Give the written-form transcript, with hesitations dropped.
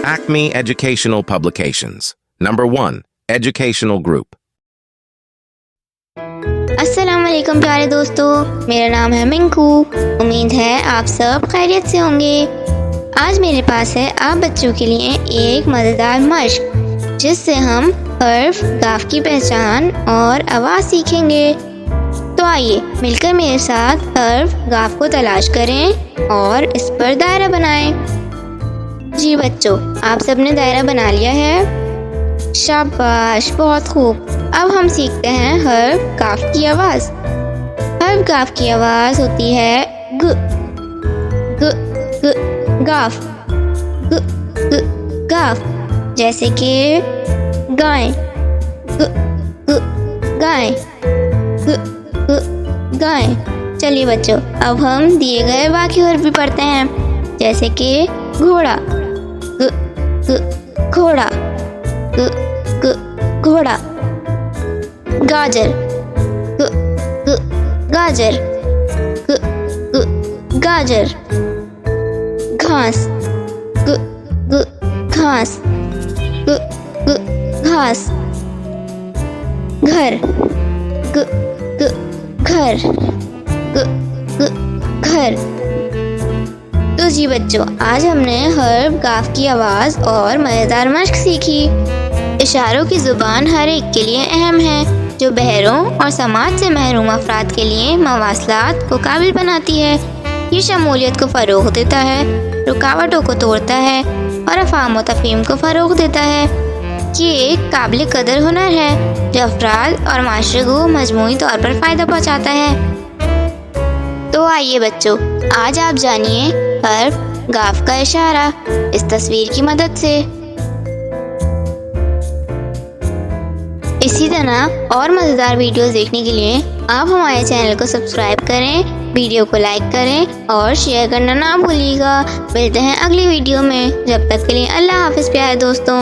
Acme Educational Publications. Number 1. Educational Group. अस्सलाम वालेकुम प्यारे दोस्तों, मेरा नाम है मिंकू। उम्मीद है आप सब खैरियत से होंगे। आज मेरे पास है आप बच्चों के लिए एक मज़ेदार मश्क जिससे हम हर्फ गाफ की पहचान और आवाज़ सीखेंगे। तो आइए मिलकर मेरे साथ हर्फ गाफ को तलाश करें और इस पर दायरा बनाएं। जी बच्चों, आप सबने दायरा बना लिया है? शाबाश, बहुत खूब। अब हम सीखते हैं हर्फ गाफ की आवाज़। हर्फ गाफ की आवाज़ होती है ग ग ग गाफ, ग ग गाफ। जैसे कि गाय, ग ग गाय, ग ग गाय। चलिए बच्चों, अब हम दिए गए बाकी हर्फ भी पढ़ते हैं। जैसे कि घोड़ा, ग ग घोड़ा, ग ग घोड़ा। गाजर, ग ग गाजर, ग ग गाजर। घास, ग ग घास, ग ग घास। घर, ग ग घर, ग ग घर। तो जी बच्चों, आज हमने हर्फ गाफ की आवाज़ और मज़ेदार मश्क सीखी। इशारों की ज़ुबान हर एक के लिए अहम है, जो बहरों और समाज से महरूम अफराद के लिए मवासलात को काबिल बनाती है। ये शमूलियत को फ़रोग़ देता है, रुकावटों को तोड़ता है और अफ़ाम व तफ़हीम को फ़रोग़ देता है। ये एक काबिल कदर हुनर है जो अफराद और माशरे को मजमूई तौर पर फ़ायदा पहुँचाता है। तो आइए बच्चों, आज आप जानिए हर्फ गाफ का इशारा इस तस्वीर की मदद से। इसी तरह और मज़ेदार वीडियोस देखने के लिए आप हमारे चैनल को सब्सक्राइब करें, वीडियो को लाइक करें और शेयर करना ना भूलिएगा। मिलते हैं अगली वीडियो में। जब तक के लिए अल्लाह हाफ़िज़ प्यारे दोस्तों।